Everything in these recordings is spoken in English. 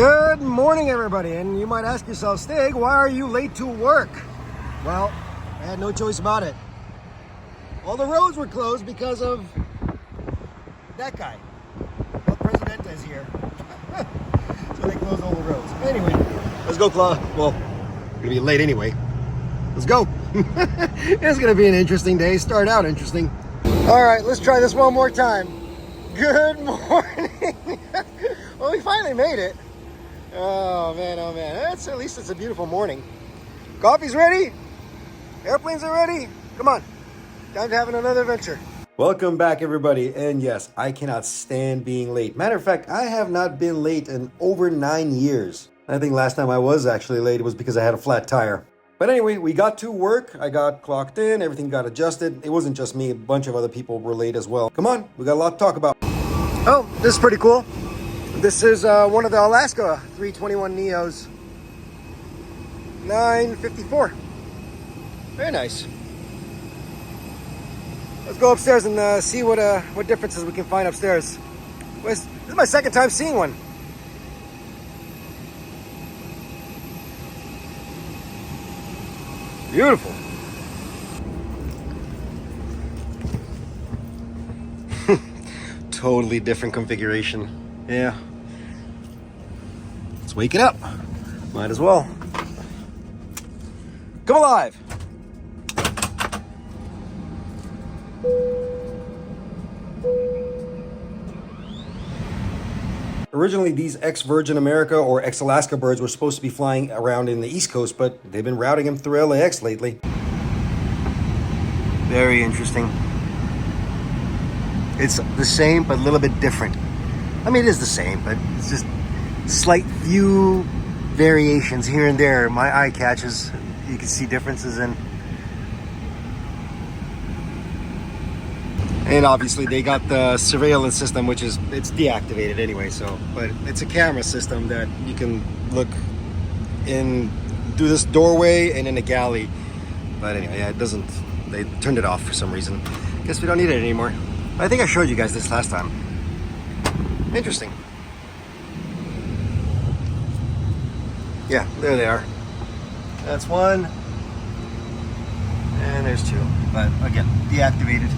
Good morning, everybody. And you might ask yourself, Stig, why are you late to work? Well, I had no choice about it. All the roads were closed because of that guy. El Presidente is here. So they closed all the roads. Anyway, let's go, Claude. Well, we're gonna be late anyway. Let's go. It's gonna be an interesting day. Start out interesting. All right, let's try this one more time. Good morning. Well, we finally made it. Oh man, oh man. At least it's a beautiful morning. Coffee's ready. Airplanes are ready. Come on. Time to have another adventure. Welcome back, everybody. And yes, I cannot stand being late. Matter of fact, I have not been late in over 9 years. I think last time I was actually late, it was because I had a flat tire. But anyway, we got to work. I got clocked in. Everything got adjusted. It wasn't just me. A bunch of other people were late as well. Come on. We got a lot to talk about. Oh, this is pretty cool. This is one of the Alaska 321 Neos. 954. Very nice. Let's go upstairs and see what differences we can find upstairs. This is my second time seeing one. Beautiful. Totally different configuration. Yeah. Let's wake it up. Might as well. Come alive. Originally, these ex-Virgin America or ex-Alaska birds were supposed to be flying around in the East Coast, but they've been routing them through LAX lately. Very interesting. It's the same, but a little bit different. I mean, it is the same, but it's just slight few variations here and there. My eye catches. You can see differences in. And obviously they got the surveillance system, which is, it's deactivated anyway, so, but it's a camera system that you can look in through this doorway and in a galley. But anyway, yeah, it doesn't, they turned it off for some reason. Guess we don't need it anymore. I think I showed you guys this last time. Interesting. Yeah, there they are. That's one. And there's two. But again, deactivated.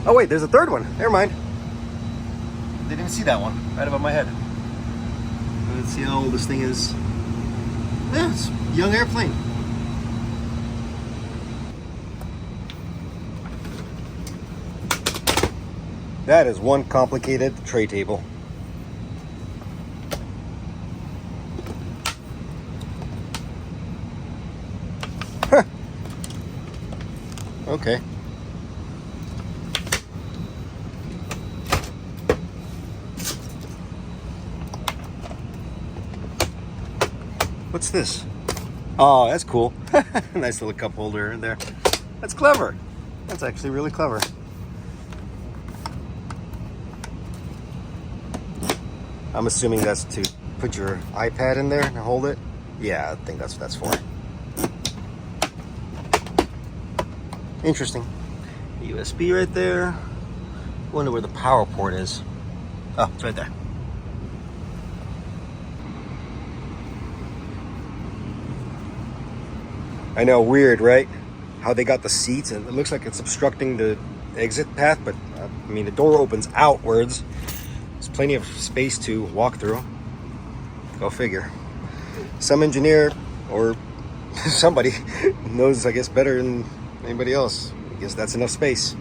Oh wait, there's a third one. Never mind. Didn't even see that one. Right above my head. Let's see how old this thing is. Yeah, it's a young airplane. That is one complicated tray table. Huh. Okay. What's this? Oh, that's cool. Nice little cup holder in there. That's clever. That's actually really clever. I'm assuming that's to put your iPad in there and hold it. Yeah, I think that's what that's for. Interesting. USB right there. Wonder where the power port is. Oh, it's right there. I know, weird, right? How they got the seats, and it looks like it's obstructing the exit path, but I mean, the door opens outwards. There's plenty of space to walk through. Go figure. Some engineer or somebody knows, I guess, better than anybody else. I guess that's enough space.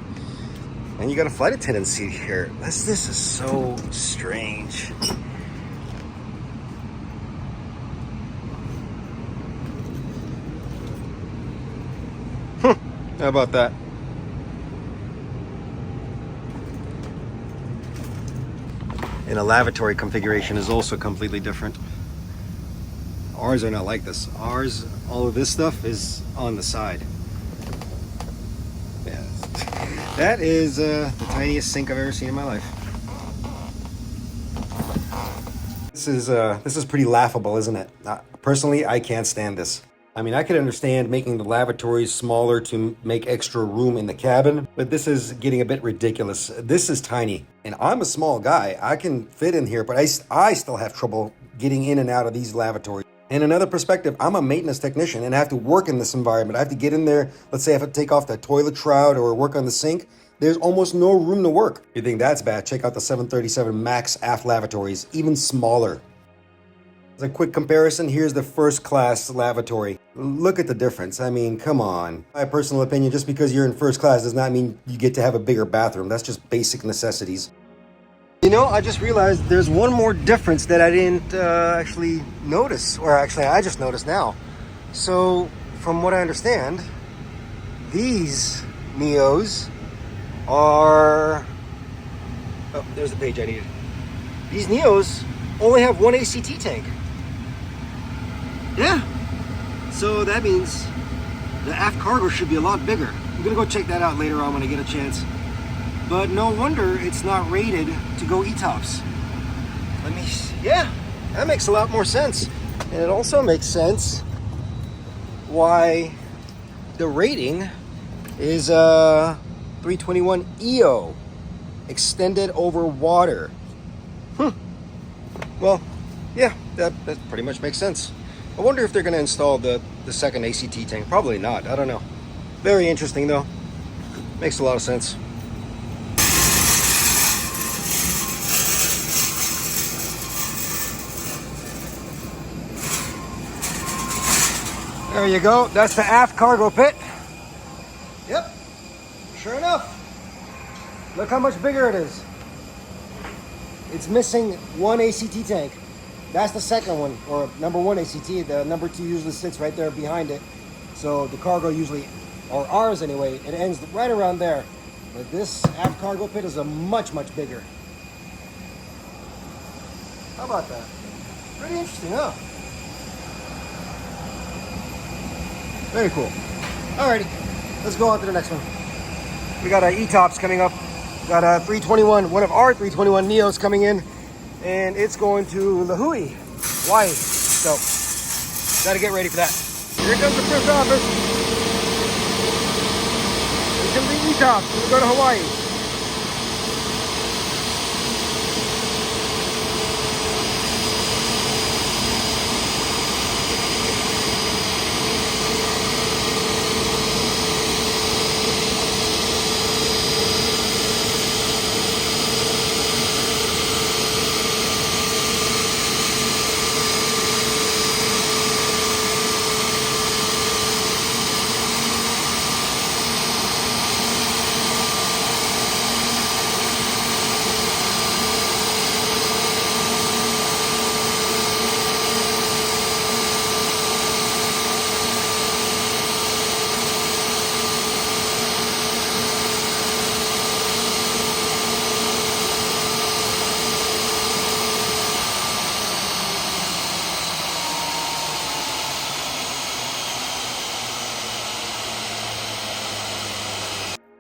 And you got a flight attendant seat here. This is so strange. How about that? And a lavatory configuration is also completely different. Ours are not like this. Ours, all of this stuff is on the side. Yeah, that is the tiniest sink I've ever seen in my life. This is pretty laughable, isn't it? Personally, I can't stand this. I mean, I could understand making the lavatories smaller to make extra room in the cabin, but this is getting a bit ridiculous. This is tiny, and I'm a small guy. I can fit in here, but I still have trouble getting in and out of these lavatories. In another perspective, I'm a maintenance technician and I have to work in this environment. I have to get in there. Let's say I have to take off the toilet shroud or work on the sink. There's almost no room to work. If you think that's bad, check out the 737 MAX aft lavatories, even smaller. As a quick comparison, here's the first class lavatory. Look at the difference. I mean, come on. My personal opinion, just because you're in first class does not mean you get to have a bigger bathroom. That's just basic necessities. You know, I just realized there's one more difference that I didn't actually notice, or actually I just noticed now. So, from what I understand, these Neos are... Oh, there's the page I needed. These Neos only have one ACT tank. Yeah. So that means the aft cargo should be a lot bigger. I'm gonna go check that out later on when I get a chance. But no wonder it's not rated to go ETOPS. Let me see. Yeah, that makes a lot more sense. And it also makes sense why the rating is 321 EO, extended over water. Well, yeah, that pretty much makes sense. I wonder if they're going to install the second ACT tank. Probably not. I don't know. Very interesting, though. Makes a lot of sense. There you go. That's the aft cargo pit. Yep. Sure enough. Look how much bigger it is. It's missing one ACT tank. That's the second one, or number one ACT. The number two usually sits right there behind it. So the cargo usually, or ours anyway, it ends right around there. But this aft cargo pit is a much bigger. How about that? Pretty interesting, huh? Very cool. Alrighty, let's go on to the next one. We got our ETOPS coming up. Got a 321, one of our 321 Neos coming in, and it's going to La Hui, Hawaii. So, gotta get ready for that. Here comes the first office. Here comes the ETOPS. We're going to Hawaii.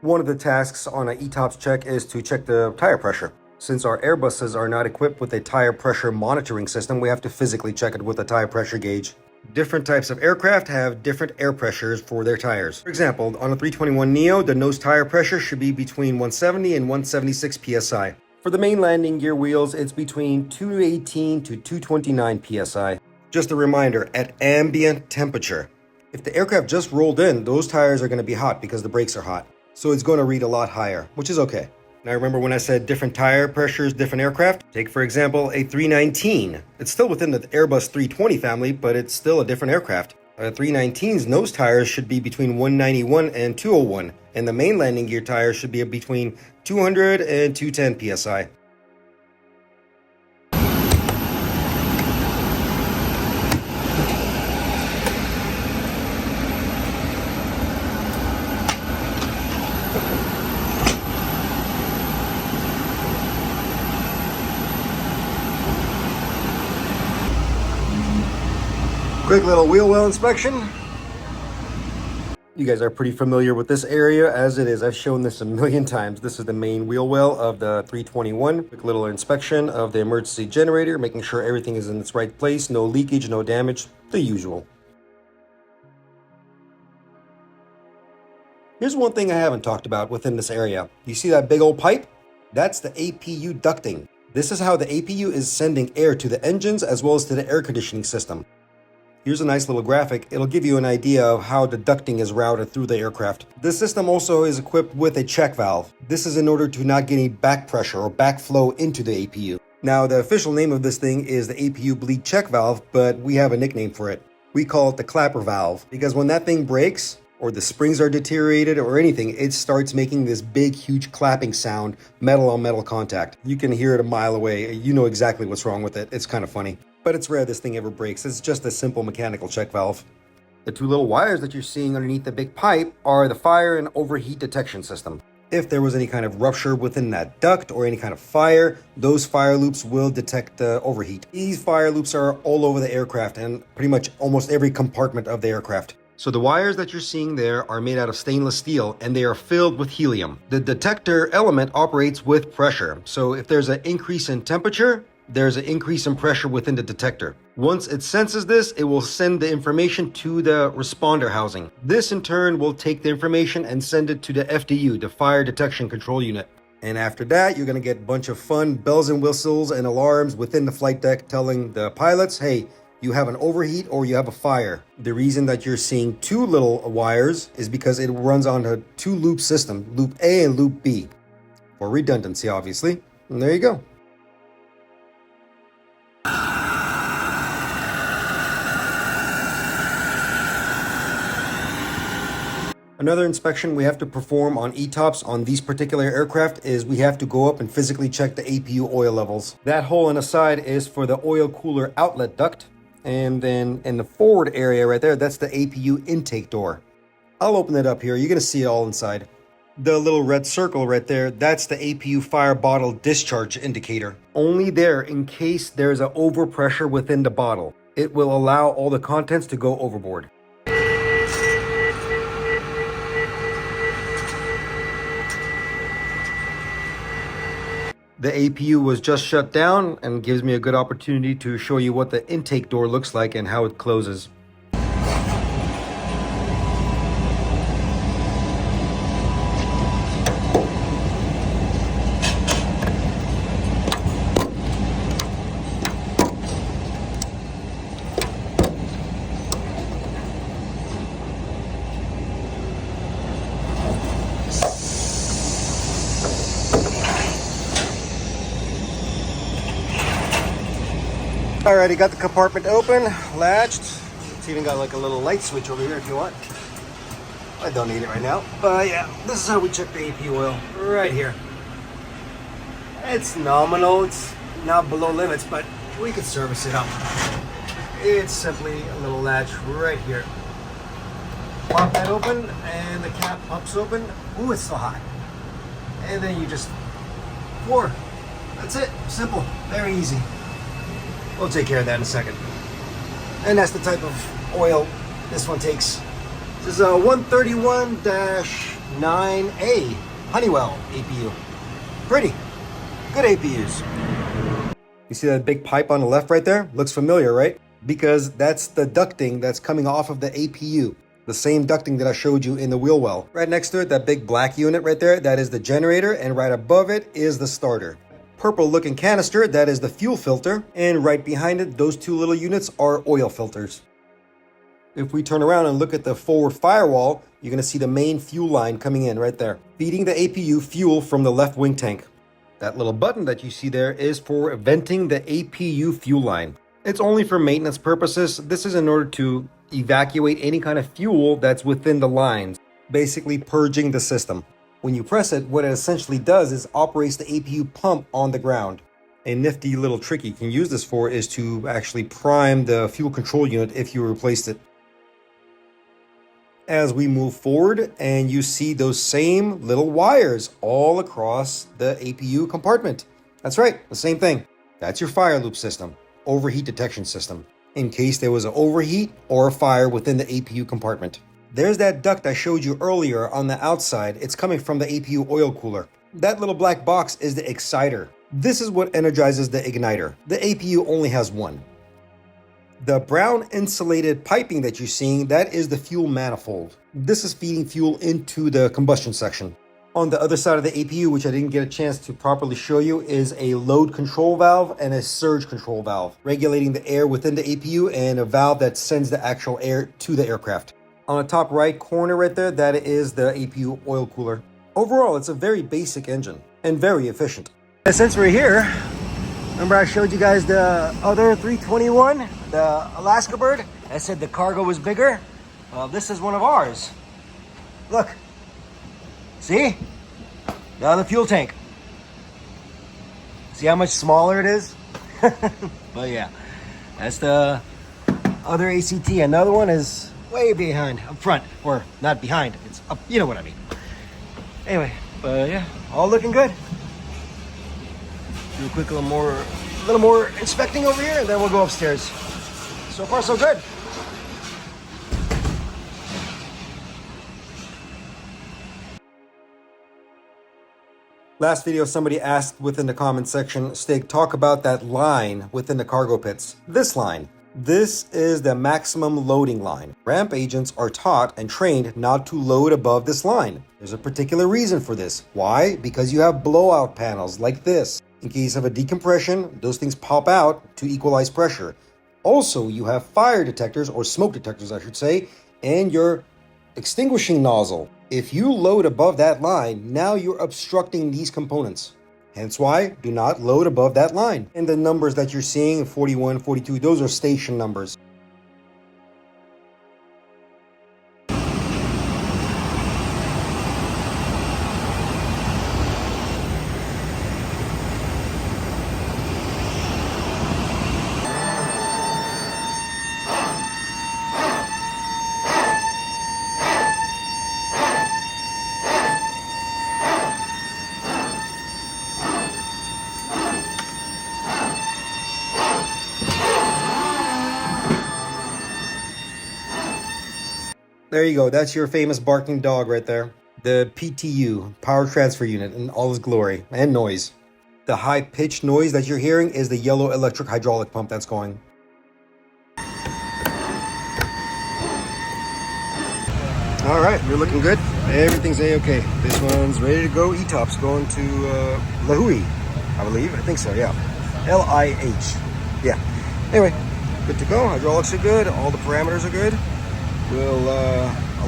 One of the tasks on an ETOPS check is to check the tire pressure. Since our Airbuses are not equipped with a tire pressure monitoring system, we have to physically check it with a tire pressure gauge. Different types of aircraft have different air pressures for their tires. For example, on a 321 Neo, the nose tire pressure should be between 170 and 176 psi. For the main landing gear wheels, it's between 218 to 229 psi. Just a reminder, at ambient temperature. If the aircraft just rolled in, those tires are going to be hot because the brakes are hot. So it's going to read a lot higher, which is okay. Now remember when I said different tire pressures, different aircraft? Take for example a 319. It's still within the Airbus 320 family, but it's still a different aircraft. A 319's nose tires should be between 191 and 201, and the main landing gear tires should be between 200 and 210 psi. Quick little wheel well inspection. You guys are pretty familiar with this area as it is. I've shown this a million times. This is the main wheel well of the 321. Quick little inspection of the emergency generator, making sure everything is in its right place. No leakage, no damage, the usual. Here's one thing I haven't talked about within this area. You see that big old pipe? That's the APU ducting. This is how the APU is sending air to the engines as well as to the air conditioning system. Here's a nice little graphic. It'll give you an idea of how the ducting is routed through the aircraft. This system also is equipped with a check valve. This is in order to not get any back pressure or backflow into the APU. Now, the official name of this thing is the APU bleed check valve, but we have a nickname for it. We call it the clapper valve because when that thing breaks, or the springs are deteriorated or anything, it starts making this big, huge clapping sound, metal on metal contact. You can hear it a mile away. You know exactly what's wrong with it. It's kind of funny. But it's rare this thing ever breaks. It's just a simple mechanical check valve. The two little wires that you're seeing underneath the big pipe are the fire and overheat detection system. If there was any kind of rupture within that duct or any kind of fire, those fire loops will detect overheat. These fire loops are all over the aircraft and pretty much almost every compartment of the aircraft. So the wires that you're seeing there are made out of stainless steel and they are filled with helium. The detector element operates with pressure. So if there's an increase in temperature, there's an increase in pressure within the detector. Once it senses this, it will send the information to the responder housing. This in turn will take the information and send it to the FDU, the Fire Detection Control Unit. And after that, you're gonna get a bunch of fun bells and whistles and alarms within the flight deck telling the pilots, hey, you have an overheat or you have a fire. The reason that you're seeing two little wires is because it runs on a two loop system, loop A and loop B. For redundancy, obviously. And there you go. Another inspection we have to perform on ETOPS on these particular aircraft is we have to go up and physically check the APU oil levels. That hole in the side is for the oil cooler outlet duct. And then in the forward area right there, that's the APU intake door. I'll open it up here. You're going to see it all inside. The little red circle right there, that's the APU fire bottle discharge indicator. Only there in case there's an overpressure within the bottle. It will allow all the contents to go overboard. The APU was just shut down and gives me a good opportunity to show you what the intake door looks like and how it closes. Alrighty, got the compartment open, latched. It's even got like a little light switch over here if you want. I don't need it right now. But yeah, this is how we check the APU oil, right here. It's nominal, it's not below limits, but we could service it up. It's simply a little latch right here. Pop that open and the cap pops open. Ooh, it's so hot. And then you just pour. That's it, simple, very easy. We'll take care of that in a second. And that's the type of oil this one takes. This is a 131-9A Honeywell APU. Pretty good APUs. You see that big pipe on the left right there? Looks familiar, right? Because that's the ducting that's coming off of the APU. The same ducting that I showed you in the wheel well. Right next to it, that big black unit right there, that is the generator, and right above it is the starter. Purple looking canister, that is the fuel filter, and right behind it, those two little units are oil filters. If we turn around and look at the forward firewall, you're going to see the main fuel line coming in right there, feeding the APU fuel from the left wing tank. That little button that you see there is for venting the APU fuel line. It's only for maintenance purposes. This is in order to evacuate any kind of fuel that's within the lines, basically purging the system. When you press it, what it essentially does is operates the APU pump on the ground. A nifty little trick you can use this for is to actually prime the fuel control unit if you replaced it. As we move forward and you see those same little wires all across the APU compartment. That's right, the same thing. That's your fire loop system, overheat detection system, in case there was an overheat or a fire within the APU compartment. There's that duct I showed you earlier on the outside. It's coming from the APU oil cooler. That little black box is the exciter. This is what energizes the igniter. The APU only has one. The brown insulated piping that you're seeing, that is the fuel manifold. This is feeding fuel into the combustion section. On the other side of the APU, which I didn't get a chance to properly show you, is a load control valve and a surge control valve, regulating the air within the APU, and a valve that sends the actual air to the aircraft. On the top right corner right there, that is the APU oil cooler. Overall, it's a very basic engine and very efficient. And since we're here, remember I showed you guys the other 321, the Alaska Bird? I said the cargo was bigger. Well, this is one of ours. Look. See? The other fuel tank. See how much smaller it is? But yeah, that's the other ACT. Another one is way behind, up front, or not behind, it's up, you know what I mean. Anyway, but yeah, all looking good. Do a quick little more inspecting over here, and then we'll go upstairs. So far, so good. Last video, somebody asked within the comment section, Stig, talk about that line within the cargo pits. This line. This is the maximum loading line. Ramp agents are taught and trained not to load above this line. There's a particular reason for this. Why? Because you have blowout panels like this. In case of a decompression, those things pop out to equalize pressure. Also, you have fire detectors, or smoke detectors, I should say, and your extinguishing nozzle. If you load above that line, now you're obstructing these components. Hence why, do not load above that line. And the numbers that you're seeing, 41, 42, those are station numbers. There you go. That's your famous barking dog right there. The PTU, Power Transfer Unit, in all its glory and noise. The high-pitched noise that you're hearing is the yellow electric hydraulic pump that's going. All right, we're looking good. Everything's A-okay. This one's ready to go. E-top's going to Lahui, I believe. I think so, yeah. L-I-H. Yeah. Anyway, good to go. Hydraulics are good. All the parameters are good. We'll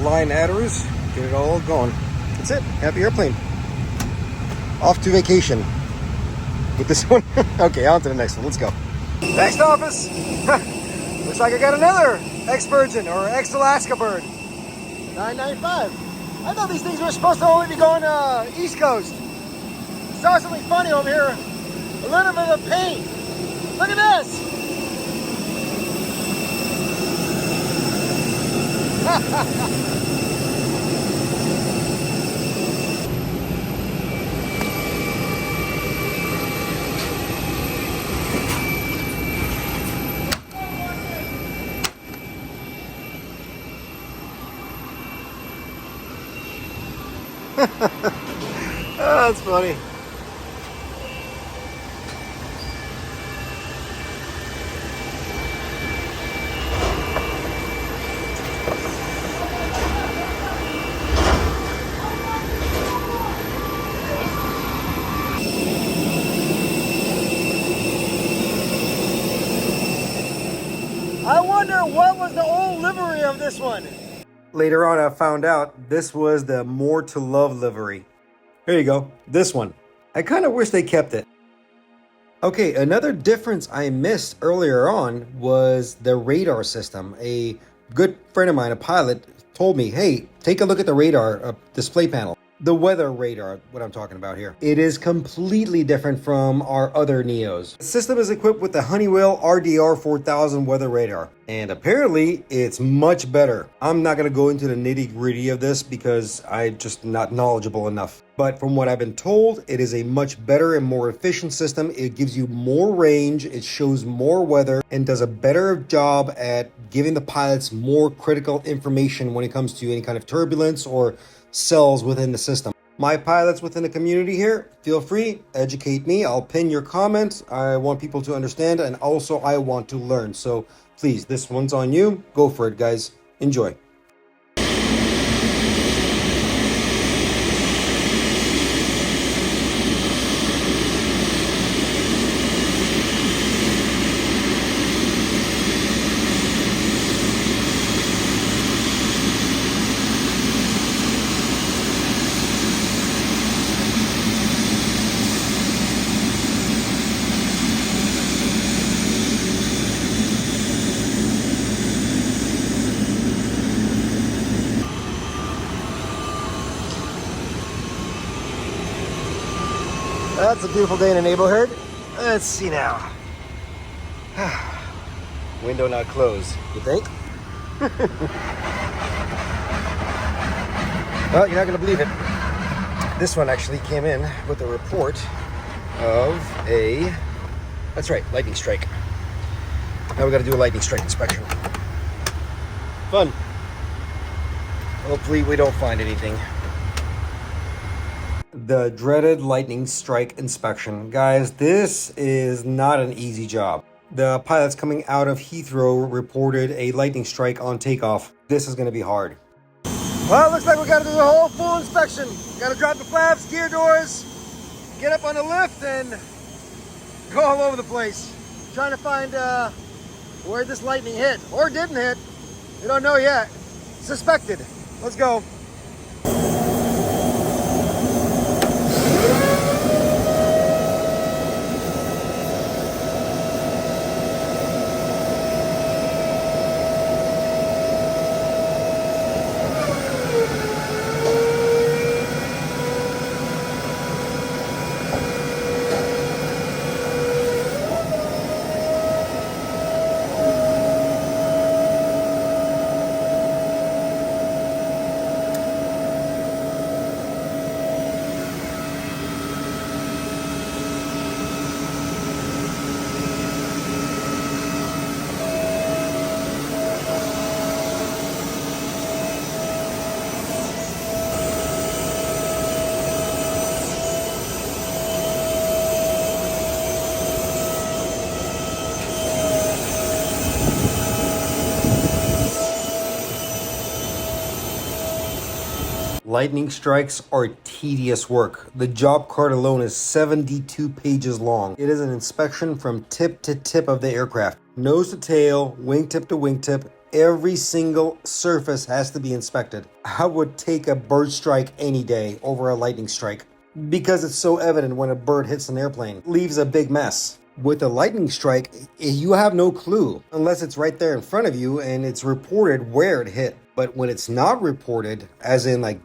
align adders, get it all going. That's it. Happy airplane. Off to vacation with this one. Okay, on to the next one. Let's go. Next office. Looks like I got another ex-Virgin or ex-Alaska Bird. 995. I thought these things were supposed to only be going East Coast. Saw something funny over here. A little bit of paint. Look at this. Oh, that's funny. I wonder what was the old livery of this one. Later on, I found out this was the More to Love livery. Here you go, this one. I kind of wish they kept it. Okay, another difference I missed earlier on was the radar system. A good friend of mine, a pilot, told me, hey, take a look at the radar display panel. The weather radar, what I'm talking about here. It is completely different from our other Neos. The system is equipped with the Honeywell RDR 4000 weather radar, and apparently it's much better. I'm not gonna go into the nitty gritty of this because I'm just not knowledgeable enough. But from what I've been told, it is a much better and more efficient system. It gives you more range, it shows more weather, and does a better job at giving the pilots more critical information when it comes to any kind of turbulence or cells within the system. My pilots within the community here, feel free, educate me. I'll pin your comments. I want people to understand, and also I want to learn. So please, this one's on you. Go for it, guys. Enjoy. Well, it's a beautiful day in the neighborhood. Let's see now. Window not closed, you think? Well, you're not going to believe it. This one actually came in with a report of a, that's right, lightning strike. Now we got to do a lightning strike inspection. Fun. Hopefully we don't find anything. The dreaded lightning strike inspection. Guys, this is not an easy job. The pilots coming out of Heathrow reported a lightning strike on takeoff. This is going to be hard. Well, it looks like we got to do the whole full inspection. Got to drop the flaps, gear doors, get up on the lift, and go all over the place. Trying to find where this lightning hit, or didn't hit. We don't know yet. Suspected. Let's go. Lightning strikes are tedious work. The job card alone is 72 pages long. It is an inspection from tip to tip of the aircraft. Nose to tail, wingtip to wingtip, every single surface has to be inspected. I would take a bird strike any day over a lightning strike because it's so evident when a bird hits an airplane. It leaves a big mess. With a lightning strike, you have no clue unless it's right there in front of you and it's reported where it hit. But when it's not reported, as in like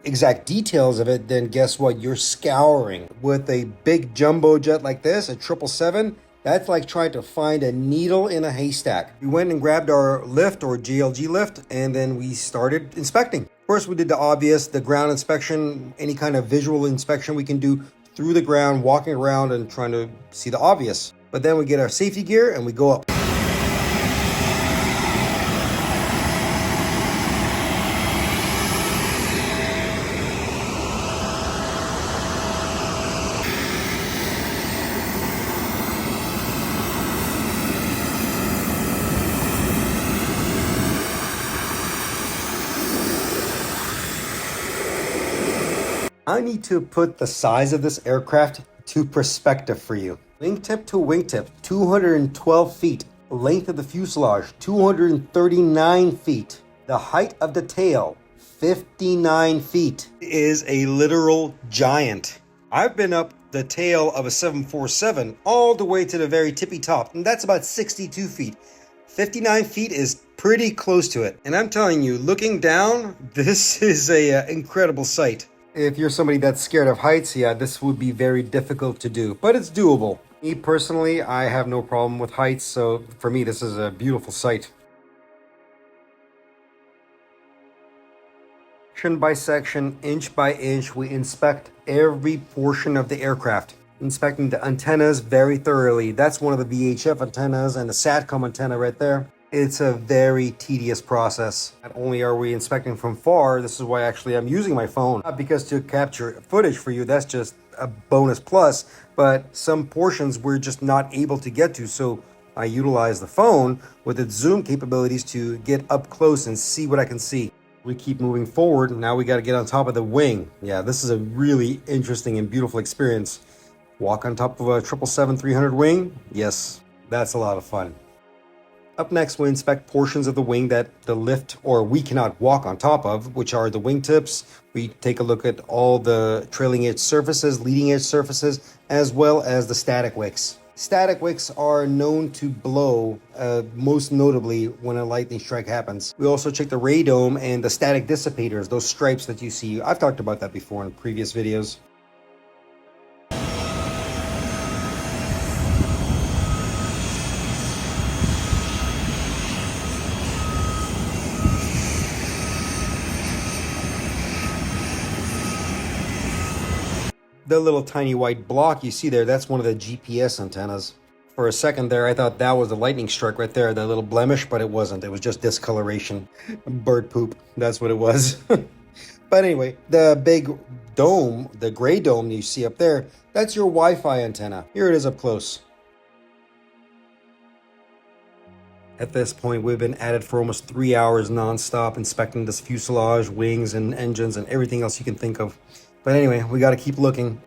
exact details of it, then guess what? You're scouring. With a big jumbo jet like this, a 777, that's like trying to find a needle in a haystack. We went and grabbed our lift or GLG lift, and then we started inspecting. First, we did the obvious, the ground inspection, any kind of visual inspection we can do through the ground, walking around and trying to see the obvious. But then we get our safety gear and we go up. I need to put the size of this aircraft to perspective for you. Wingtip to wingtip, 212 feet. Length of the fuselage, 239 feet. The height of the tail, 59 feet. It is a literal giant. I've been up the tail of a 747 all the way to the very tippy top, and that's about 62 feet. 59 feet is pretty close to it. And I'm telling you, looking down, this is a incredible sight. If you're somebody that's scared of heights, yeah, this would be very difficult to do, but it's doable. Me personally, I have no problem with heights, so for me, this is a beautiful sight. Section by section, inch by inch, we inspect every portion of the aircraft. Inspecting the antennas very thoroughly. That's one of the VHF antennas and the SATCOM antenna right there. It's a very tedious process. Not only are we inspecting from far, this is why actually I'm using my phone. Not because to capture footage for you, that's just a bonus plus, but some portions we're just not able to get to, so I utilize the phone with its zoom capabilities to get up close and see what I can see. We keep moving forward, now we got to get on top of the wing. Yeah, this is a really interesting and beautiful experience. Walk on top of a 777-300 wing? Yes, that's a lot of fun. Up next, we inspect portions of the wing that the lift or we cannot walk on top of, which are the wingtips. We take a look at all the trailing edge surfaces, leading edge surfaces, as well as the static wicks. Static wicks are known to blow, most notably when a lightning strike happens. We also check the radome and the static dissipators, those stripes that you see. I've talked about that before in previous videos. The little tiny white block you see there, that's one of the GPS antennas. For a second there, I thought that was a lightning strike right there, that little blemish, but it wasn't. It was just discoloration. Bird poop, that's what it was. But anyway, the big dome, the gray dome you see up there, that's your Wi-Fi antenna. Here it is up close. At this point, we've been at it for almost 3 hours non-stop, inspecting this fuselage, wings, and engines, and everything else you can think of. But anyway, we got to keep looking.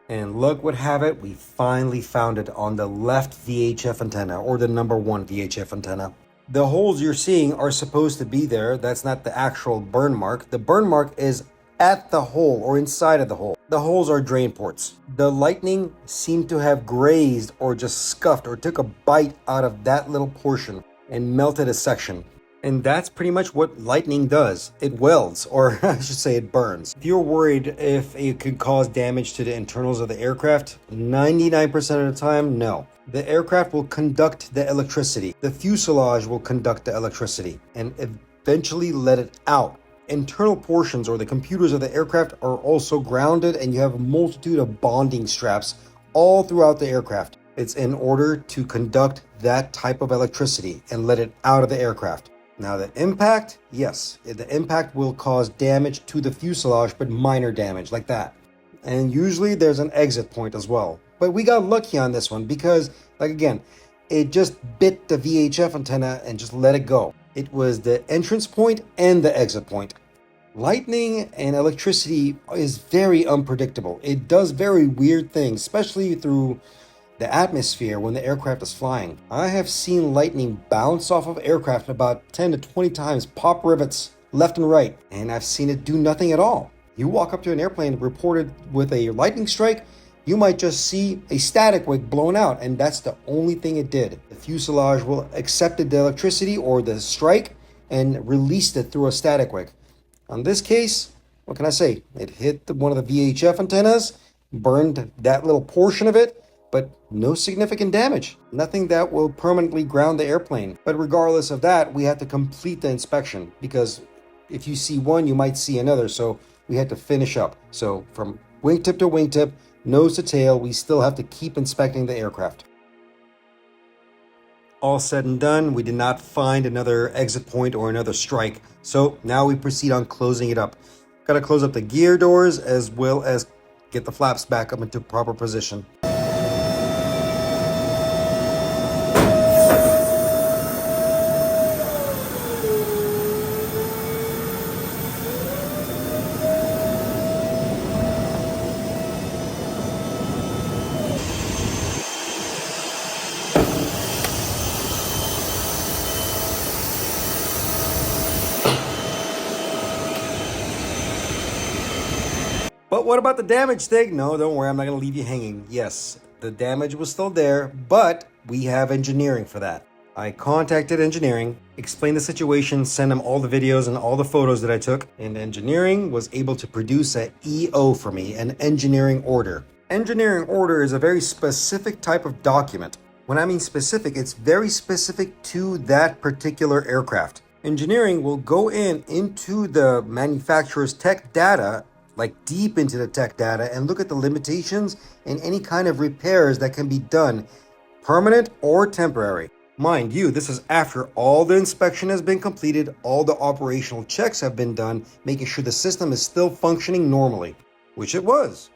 And look what have it, we finally found it on the left VHF antenna, or the number 1 VHF antenna. The holes you're seeing are supposed to be there. That's not the actual burn mark. The burn mark is at the hole or inside of the hole. The holes are drain ports. The lightning seemed to have grazed or just scuffed or took a bite out of that little portion and melted a section. And that's pretty much what lightning does. It welds, or I should say it burns. If you're worried if it could cause damage to the internals of the aircraft, 99% of the time, no. The aircraft will conduct the electricity. The fuselage will conduct the electricity and eventually let it out. Internal portions or the computers of the aircraft are also grounded, and you have a multitude of bonding straps all throughout the aircraft. It's in order to conduct that type of electricity and let it out of the aircraft. Now the impact, yes, the impact will cause damage to the fuselage, but minor damage like that. And usually there's an exit point as well. But we got lucky on this one because, like again, it just bit the VHF antenna and just let it go. It was the entrance point and the exit point. Lightning and electricity is very unpredictable. It does very weird things, especially through the atmosphere when the aircraft is flying. I have seen lightning bounce off of aircraft about 10 to 20 times, pop rivets left and right, and I've seen it do nothing at all. You walk up to an airplane reported with a lightning strike, you might just see a static wake blown out, and that's the only thing it did. The fuselage will accepted the electricity or the strike and released it through a static wake. On this case, what can I say? It hit one of the VHF antennas, burned that little portion of it, but no significant damage. Nothing that will permanently ground the airplane. But regardless of that, we had to complete the inspection because if you see one, you might see another. So we had to finish up. So from wingtip to wingtip, nose to tail, we still have to keep inspecting the aircraft. All said and done, we did not find another exit point or another strike. So now we proceed on closing it up. Got to close up the gear doors as well as get the flaps back up into proper position. But what about the damage, Stig? No, don't worry, I'm not going to leave you hanging. Yes, the damage was still there, but we have engineering for that. I contacted engineering, explained the situation, sent them all the videos and all the photos that I took, and engineering was able to produce an EO for me, an engineering order. Engineering order is a very specific type of document. When I mean specific, it's very specific to that particular aircraft. Engineering will go into the manufacturer's tech data, like deep into the tech data, and look at the limitations and any kind of repairs that can be done, permanent or temporary. Mind you, this is after all the inspection has been completed, all the operational checks have been done, making sure the system is still functioning normally, which it was.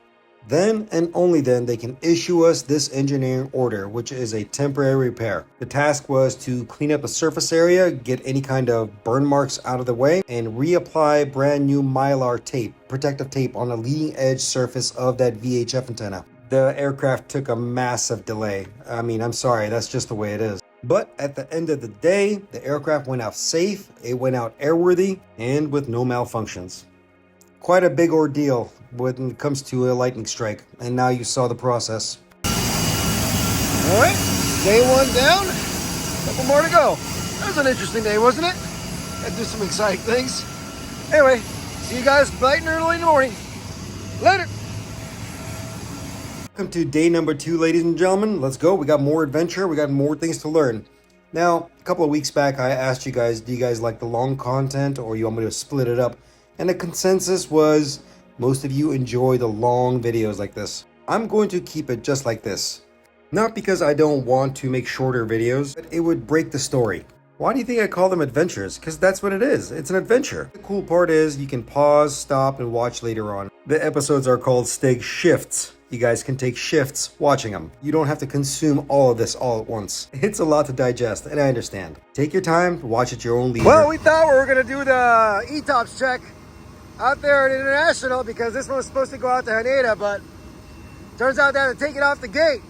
Then and only then they can issue us this engineering order, which is a temporary repair. The task was to clean up the surface area, get any kind of burn marks out of the way, and reapply brand new Mylar tape, protective tape on the leading edge surface of that VHF antenna. The aircraft took a massive delay. I mean, I'm sorry, that's just the way it is. But at the end of the day, the aircraft went out safe, it went out airworthy, and with no malfunctions. Quite a big ordeal when it comes to a lightning strike, and now you saw the process. All right, day one down, couple more to go. That was an interesting day, wasn't it? Had to do some exciting things. Anyway, See you guys bright and early in the morning. Later. Welcome to day number 2, ladies and gentlemen. Let's go. We got more adventure. We got more things to learn. Now, a couple of weeks back, I asked you guys, do you guys like the long content or you want me to split it up? And the consensus was most of you enjoy the long videos like this. I'm going to keep it just like this. Not because I don't want to make shorter videos, but it would break the story. Why do you think I call them adventures? Because that's what it is. It's an adventure. The cool part is you can pause, stop, and watch later on. The episodes are called Stig Shifts. You guys can take shifts watching them. You don't have to consume all of this all at once. It's a lot to digest, and I understand. Take your time, watch at your own leisure. Well, we thought we were going to do the ETOPS check out there at International because this one was supposed to go out to Haneda, but turns out they had to take it off the gate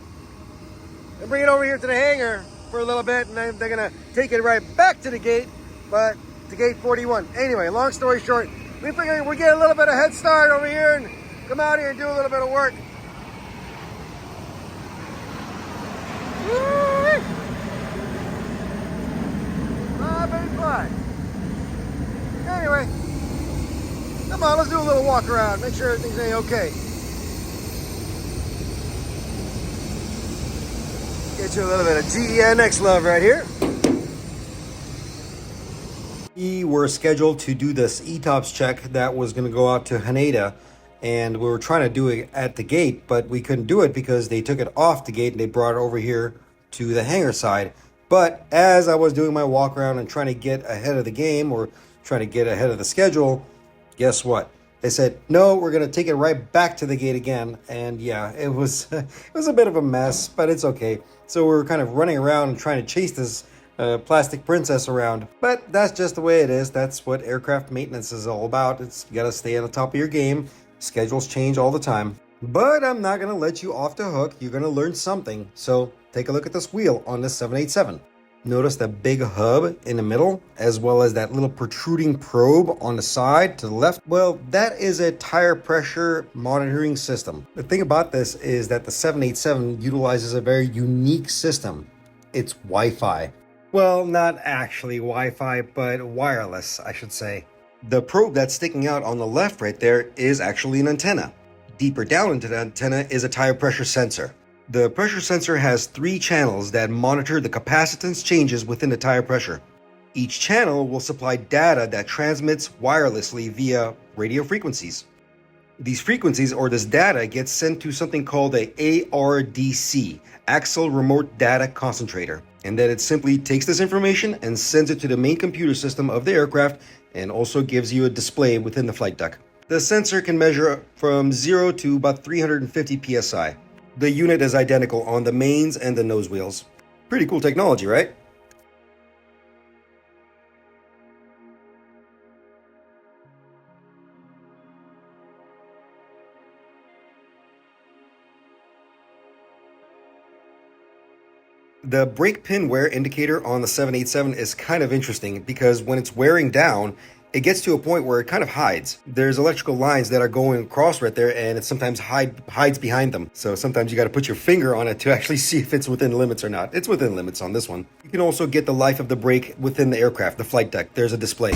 and bring it over here to the hangar for a little bit, and then they're going to take it right back to the gate, but to gate 41. Anyway, long story short, we figured we'd get a little bit of head start over here and come out here and do a little bit of work. Anyway, come on, let's do a little walk around, make sure everything's okay. Get you a little bit of GENX love right here. We were scheduled to do this ETOPS check that was going to go out to Haneda, and we were trying to do it at the gate, but we couldn't do it because they took it off the gate and they brought it over here to the hangar side. But as I was doing my walk around and trying to get ahead of the game or trying to get ahead of the schedule, guess what? They said, no, we're going to take it right back to the gate again. And yeah, it was a bit of a mess, but it's okay. So we were kind of running around and trying to chase this plastic princess around. But that's just the way it is. That's what aircraft maintenance is all about. You got to stay on the top of your game. Schedules change all the time. But I'm not going to let you off the hook. You're going to learn something. So take a look at this wheel on this 787. Notice the big hub in the middle, as well as that little protruding probe on the side to the left. Well, that is a tire pressure monitoring system. The thing about this is that the 787 utilizes a very unique system. It's Wi-Fi. Well, not actually Wi-Fi, but wireless, I should say. The probe that's sticking out on the left right there is actually an antenna. Deeper down into the antenna is a tire pressure sensor. The pressure sensor has 3 channels that monitor the capacitance changes within the tire pressure. Each channel will supply data that transmits wirelessly via radio frequencies. These frequencies or this data gets sent to something called a ARDC, Axial Remote Data Concentrator, and then it simply takes this information and sends it to the main computer system of the aircraft and also gives you a display within the flight deck. The sensor can measure from 0 to about 350 psi. The unit is identical on the mains and the nose wheels. Pretty cool technology, right? The brake pin wear indicator on the 787 is kind of interesting because when it's wearing down, it gets to a point where it kind of hides. There's electrical lines that are going across right there, and it sometimes hides behind them. So sometimes you got to put your finger on it to actually see if it's within limits or not. It's within limits on this one. You can also get the life of the brake within the aircraft, the flight deck. There's a display.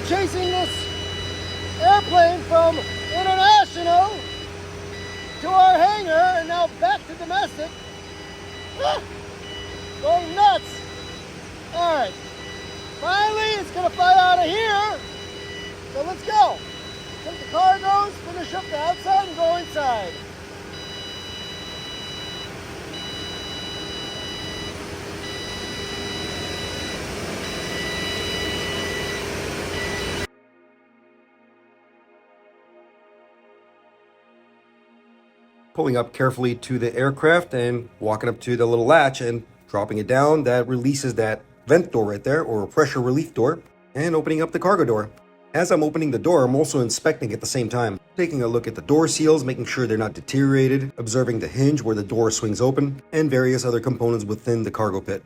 Chasing this airplane from International to our hangar and now back to domestic. Ah, going nuts. All right, finally it's gonna fly out of here So let's go. Take the cargoes, finish up the outside, and go inside. Pulling up carefully to the aircraft and walking up to the little latch and dropping it down. That releases that vent door right there, or pressure relief door, and opening up the cargo door. As I'm opening the door, I'm also inspecting at the same time, taking a look at the door seals, making sure they're not deteriorated, observing the hinge where the door swings open, and various other components within the cargo pit.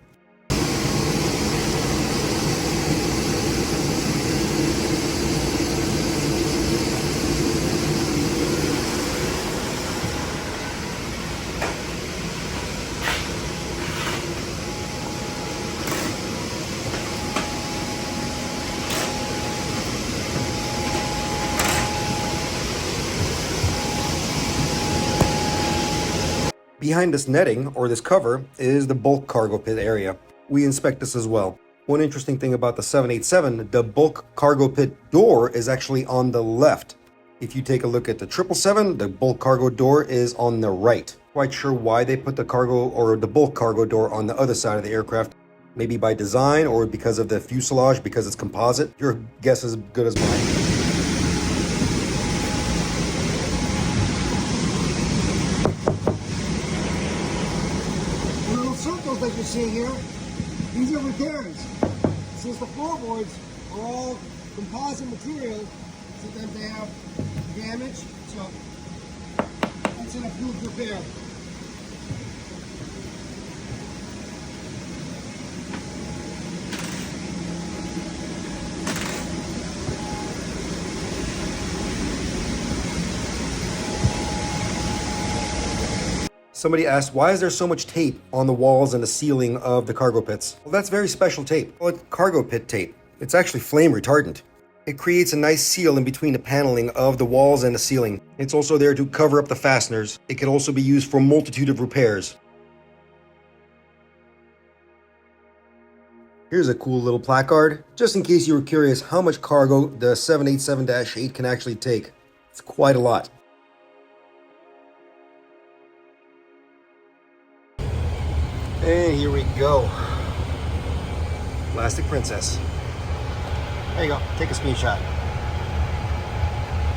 Behind this netting, or this cover, is the bulk cargo pit area. We inspect this as well. One interesting thing about the 787, the bulk cargo pit door is actually on the left. If you take a look at the 777, the bulk cargo door is on the right. Quite sure why they put the cargo or the bulk cargo door on the other side of the aircraft. Maybe by design or because of the fuselage, because it's composite. Your guess is as good as mine. Like you see here, these are repairs. Since the floorboards are all composite material, sometimes they have damage, so that's an approved repair. Somebody asked, why is there so much tape on the walls and the ceiling of the cargo pits? Well, that's very special tape. Well, it's cargo pit tape. It's actually flame retardant. It creates a nice seal in between the paneling of the walls and the ceiling. It's also there to cover up the fasteners. It can also be used for a multitude of repairs. Here's a cool little placard, just in case you were curious how much cargo the 787-8 can actually take. It's quite a lot. And here we go. Plastic Princess. There you go. Take a screenshot.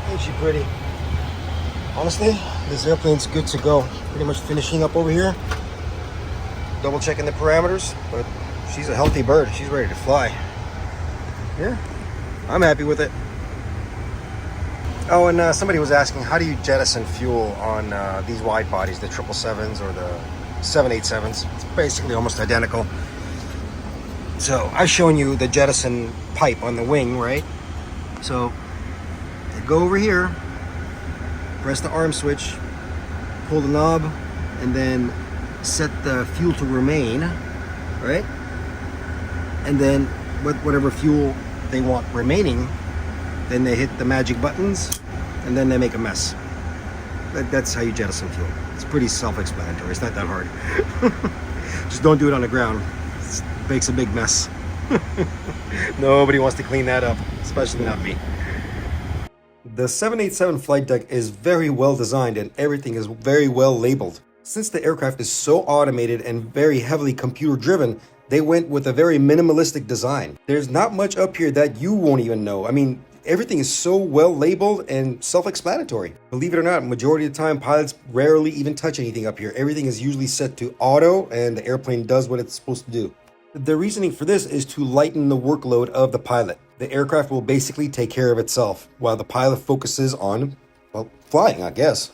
Ain't she pretty? Honestly, this airplane's good to go. Pretty much finishing up over here. Double checking the parameters, but she's a healthy bird. She's ready to fly. Yeah, I'm happy with it. Oh, and somebody was asking, how do you jettison fuel on these wide bodies, the 777s or the 787s? It's basically almost identical. So I've shown you the jettison pipe on the wing, right? So you go over here, press the arm switch, pull the knob, and then set the fuel to remain, right? And then with whatever fuel they want remaining, then they hit the magic buttons, and then they make a mess. That's how you jettison fuel. It's pretty self-explanatory. It's not that hard. Just don't do it on the ground. It makes a big mess. Nobody wants to clean that up, especially not me. The 787 flight deck is very well designed and everything is very well labeled. Since the aircraft is so automated and very heavily computer driven, they went with a very minimalistic design. There's not much up here that you won't even know. I mean, everything is so well labeled and self-explanatory. Believe it or not, majority of the time, pilots rarely even touch anything up here. Everything is usually set to auto and the airplane does what it's supposed to do. The reasoning for this is to lighten the workload of the pilot. The aircraft will basically take care of itself while the pilot focuses on, well, flying, I guess.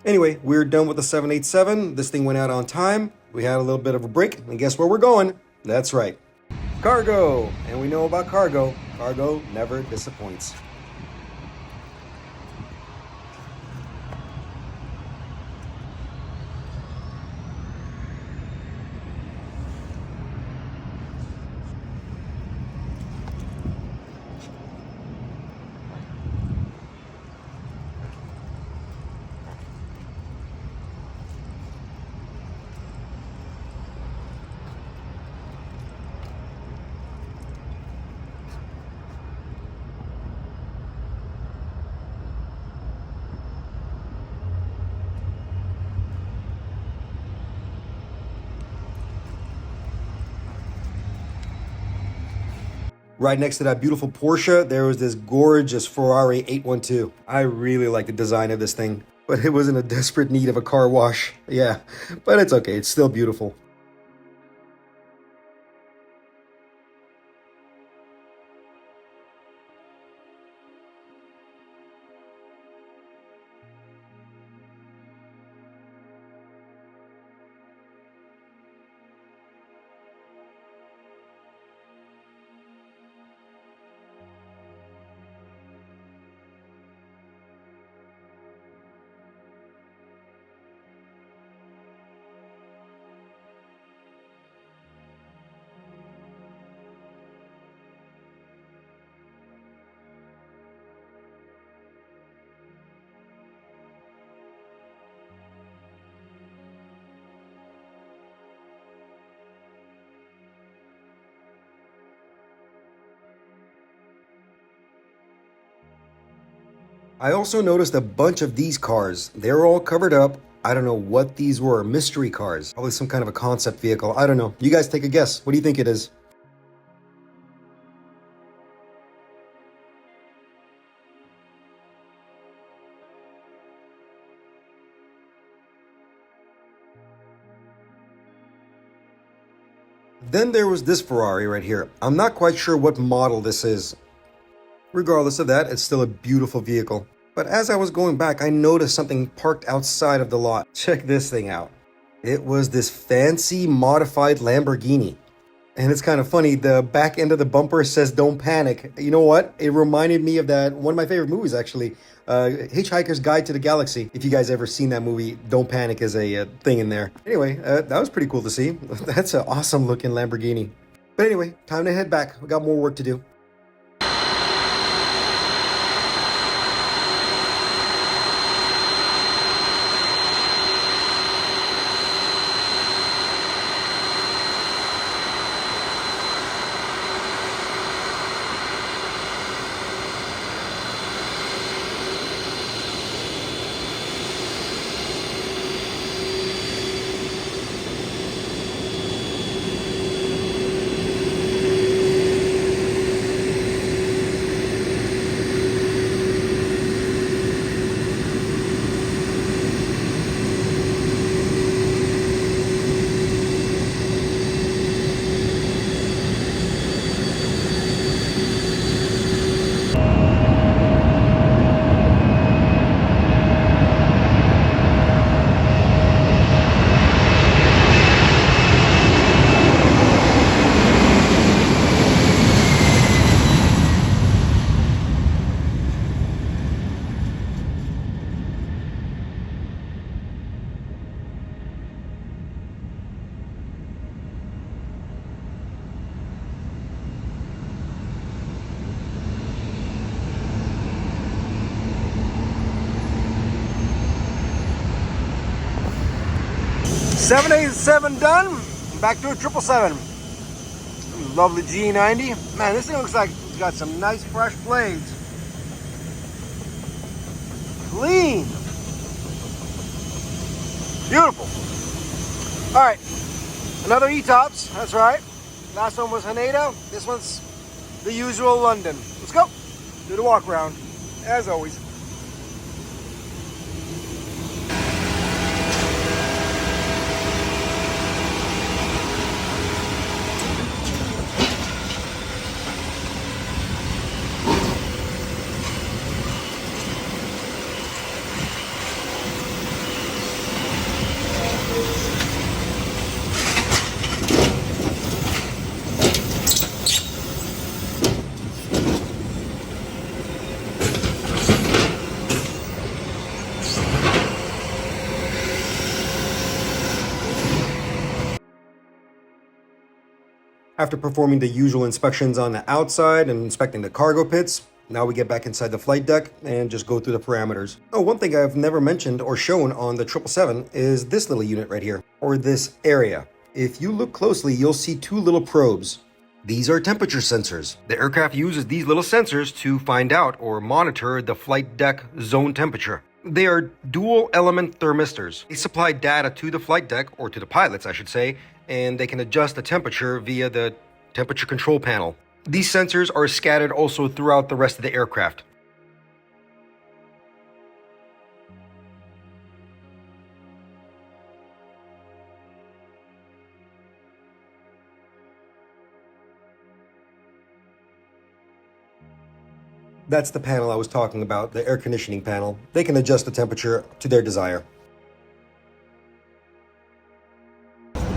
Anyway, we're done with the 787. This thing went out on time. We had a little bit of a break, and guess where we're going? That's right. Cargo! And we know about cargo. Cargo never disappoints. Right next to that beautiful Porsche, there was this gorgeous Ferrari 812. I really like the design of this thing, but it was in a desperate need of a car wash. Yeah, but it's okay, it's still beautiful. I also noticed a bunch of these cars. They're all covered up. I don't know what these were. Mystery cars. Probably some kind of a concept vehicle. I don't know. You guys take a guess. What do you think it is? Then there was this Ferrari right here. I'm not quite sure what model this is. Regardless of that, it's still a beautiful vehicle. But as I was going back, I noticed something parked outside of the lot. Check this thing out. It was this fancy modified Lamborghini. And it's kind of funny, the back end of the bumper says "Don't Panic." You know what? It reminded me of that, one of my favorite movies actually, Hitchhiker's Guide to the Galaxy. If you guys ever seen that movie, "Don't Panic" is a thing in there. Anyway, that was pretty cool to see. That's an awesome looking Lamborghini. But anyway, time to head back. We got more work to do. Seven eight seven done. Back to a 777. Lovely G90. Man, this thing looks like it's got some nice fresh blades. Clean. Beautiful. All right, another E-Tops. That's right. Last one was Haneda. This one's the usual London. Let's go. Do the walk around, as always. After performing the usual inspections on the outside and inspecting the cargo pits, now we get back inside the flight deck and just go through the parameters. Oh, one thing I've never mentioned or shown on the 777 is this little unit right here, or this area. If you look closely, you'll see two little probes. These are temperature sensors. The aircraft uses these little sensors to find out or monitor the flight deck zone temperature. They are dual element thermistors. They supply data to the flight deck, or to the pilots I should say, and they can adjust the temperature via the temperature control panel. These sensors are scattered also throughout the rest of the aircraft. That's the panel I was talking about, the air conditioning panel. They can adjust the temperature to their desire.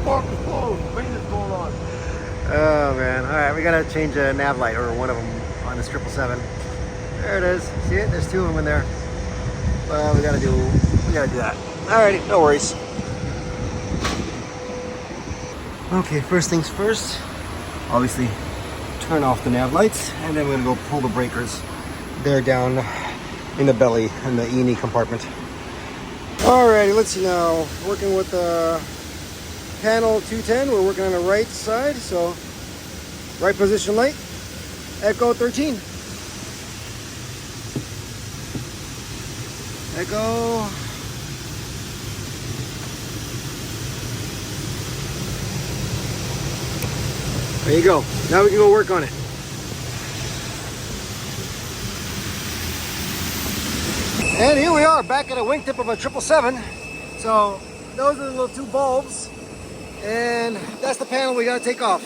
Park is closed. Rain is going on. Oh man, alright, we gotta change a nav light, or one of them on this 777. There it is, see it? There's two of them in there. Well, we gotta do that. Alrighty, no worries. Okay, first things first, obviously turn off the nav lights, and then we're gonna go pull the breakers. They're down in the belly, in the E&E compartment. Alrighty, let's see now. Working with the panel 210, we're working on the right side, so right position light, echo 13. Echo. There you go. Now we can go work on it. And here we are back at a wingtip of a 777. So those are the little two bulbs. And that's the panel we gotta take off.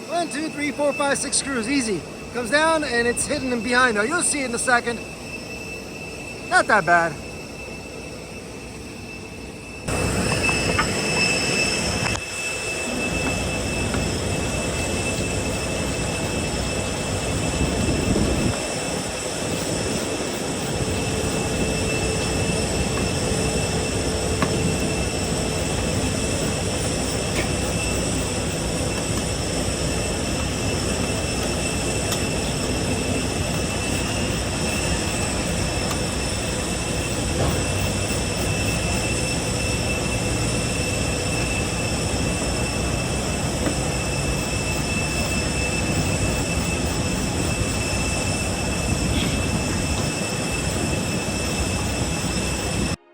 1, 2, 3, 4, 5, 6 screws, easy. Comes down and it's hidden in behind though. You'll see it in a second. Not that bad.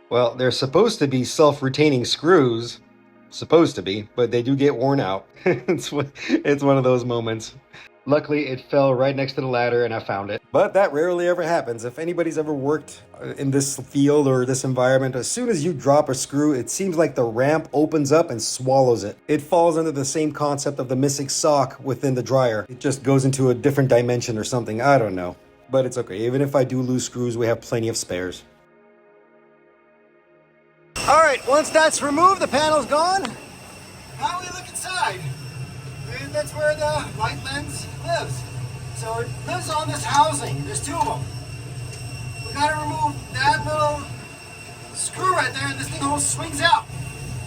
Well, they're supposed to be self-retaining screws. Supposed to be, but they do get worn out. It's one of those moments. Luckily, it fell right next to the ladder and I found it. But that rarely ever happens. If anybody's ever worked in this field or this environment, as soon as you drop a screw, it seems like the ramp opens up and swallows it. It falls under the same concept of the missing sock within the dryer. It just goes into a different dimension or something. I don't know. But it's okay. Even if I do lose screws, we have plenty of spares. All right, once that's removed, the panel's gone. Now we look inside. And that's where the light lens lives. So it lives on this housing. There's two of them. We gotta remove that little screw right there, and this thing all swings out.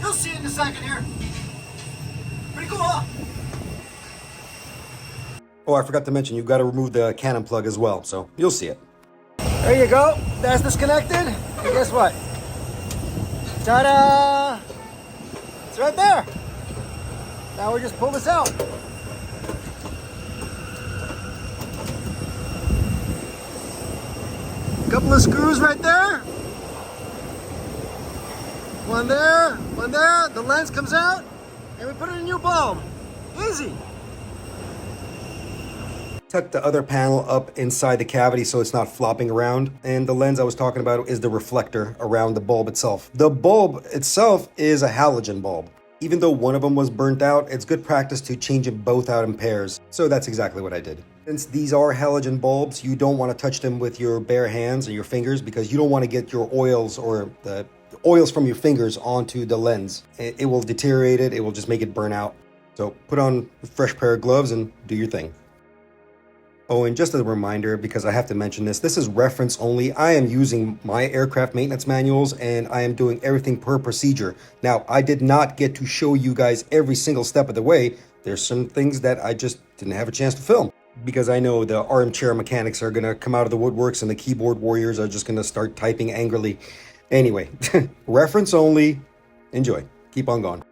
You'll see it in a second here. Pretty cool, huh? Oh, I forgot to mention, you've got to remove the cannon plug as well, so you'll see it. There you go. That's disconnected. And guess what? Ta-da! It's right there. Now we just pull this out. Couple of screws right there. One there, one there. The lens comes out, and we put it in a new bulb. Easy. Tuck the other panel up inside the cavity so it's not flopping around. And the lens I was talking about is the reflector around the bulb itself. The bulb itself is a halogen bulb. Even though one of them was burnt out, it's good practice to change them both out in pairs. So that's exactly what I did. Since these are halogen bulbs, you don't want to touch them with your bare hands or your fingers because you don't want to get your oils or the oils from your fingers onto the lens. It will deteriorate it. It will just make it burn out. So put on a fresh pair of gloves and do your thing. Oh, and just as a reminder, because I have to mention this, this is reference only. I am using my aircraft maintenance manuals and I am doing everything per procedure. Now, I did not get to show you guys every single step of the way. There's some things that I just didn't have a chance to film because I know the armchair mechanics are going to come out of the woodworks and the keyboard warriors are just going to start typing angrily. Anyway, reference only. Enjoy. Keep on going.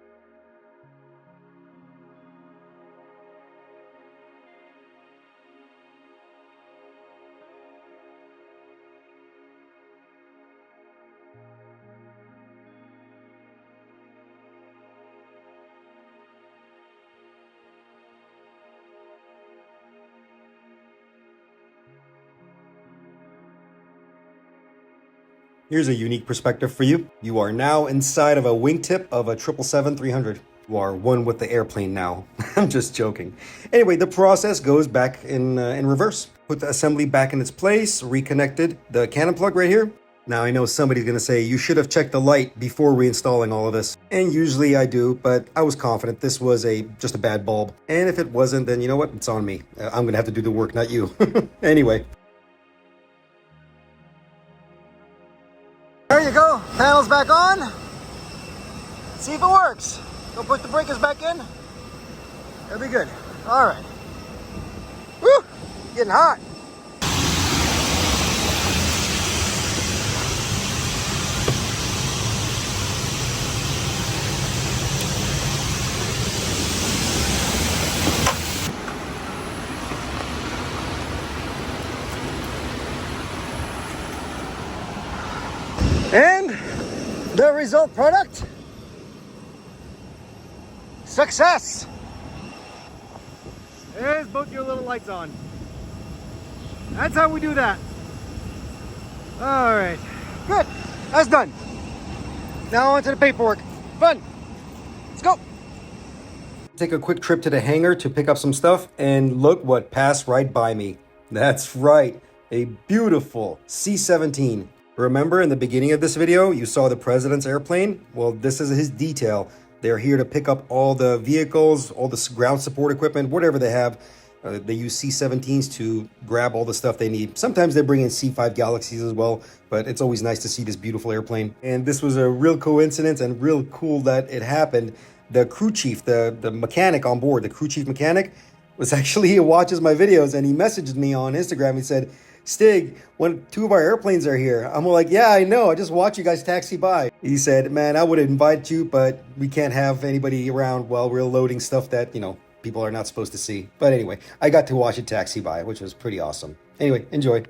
Here's a unique perspective for you. You are now inside of a wingtip of a 777-300. You are one with the airplane now. I'm just joking. Anyway, the process goes back in reverse. Put the assembly back in its place, reconnected the cannon plug right here. Now I know somebody's gonna say, you should have checked the light before reinstalling all of this. And usually I do, but I was confident this was just a bad bulb. And if it wasn't, then you know what? It's on me. I'm gonna have to do the work, not you. Anyway. There you go, panel's back on. See if it works. Go put the breakers back in. That'll be good. All right. Woo, getting hot. And the result product, success. There's both your little lights on. That's how we do that. All right, good, that's done. Now on to the paperwork. Fun, let's go. Take a quick trip to the hangar to pick up some stuff, and look what passed right by me. That's right, a beautiful C-17. Remember in the beginning of this video, you saw the president's airplane? Well, this is his detail. They're here to pick up all the vehicles, all the ground support equipment, whatever they have. They use C-17s to grab all the stuff they need. Sometimes they bring in C-5 Galaxies as well, but it's always nice to see this beautiful airplane. And this was a real coincidence and real cool that it happened. The crew chief, the mechanic on board, the crew chief mechanic, was actually, he watches my videos, and he messaged me on Instagram. He said, Stig, two of our airplanes are here. I'm like, yeah, I know. I just watch you guys taxi by. He said, man, I would invite you, but we can't have anybody around while we're loading stuff that, people are not supposed to see. But anyway, I got to watch it taxi by, which was pretty awesome. Anyway, enjoy.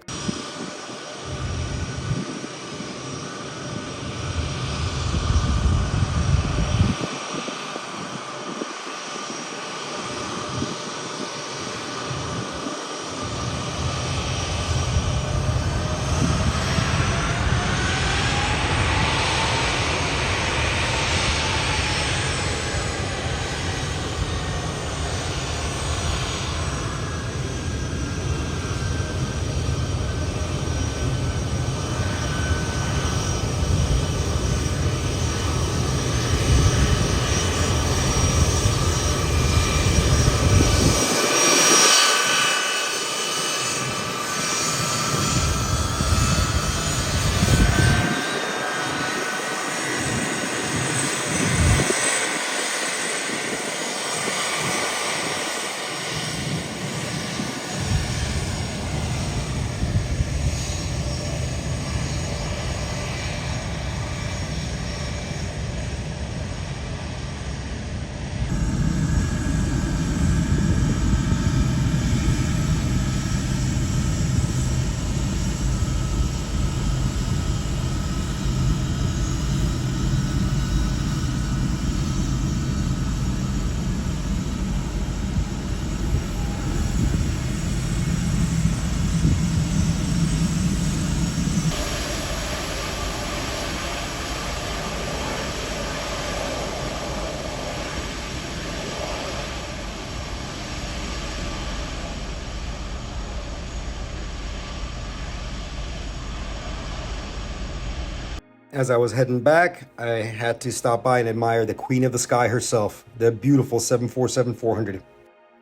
As I was heading back, I had to stop by and admire the queen of the sky herself, the beautiful 747-400.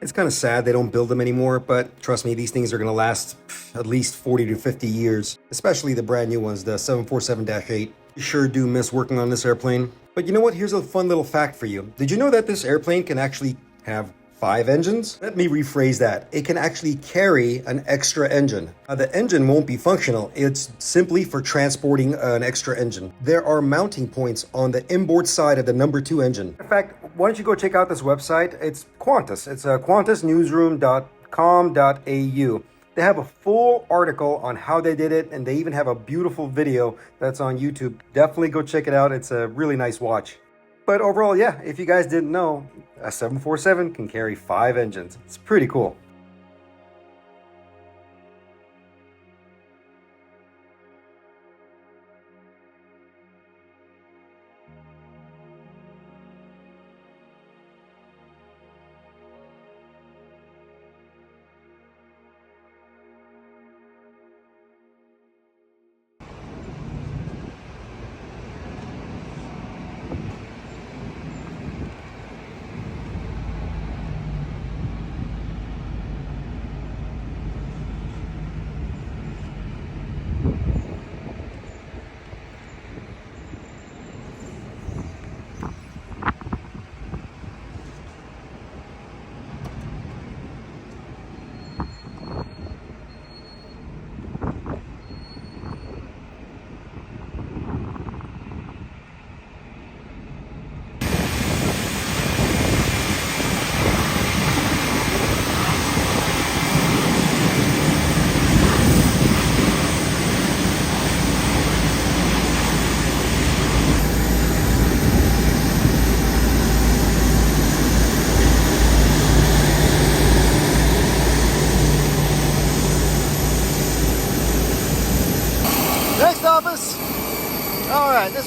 It's kind of sad they don't build them anymore, but trust me, these things are going to last at least 40 to 50 years, especially the brand new ones, the 747-8. You sure do miss working on this airplane. But you know what? Here's a fun little fact for you. Did you know that this airplane can actually have 5 engines? Let me rephrase that. It can actually carry an extra engine. The engine won't be functional. It's simply for transporting an extra engine. There are mounting points on the inboard side of the number 2 engine. In fact, why don't you go check out this website? It's Qantas. It's qantasnewsroom.com.au. They have a full article on how they did it, and they even have a beautiful video that's on YouTube. Definitely go check it out. It's a really nice watch. But overall, yeah, if you guys didn't know, a 747 can carry 5 engines. It's pretty cool.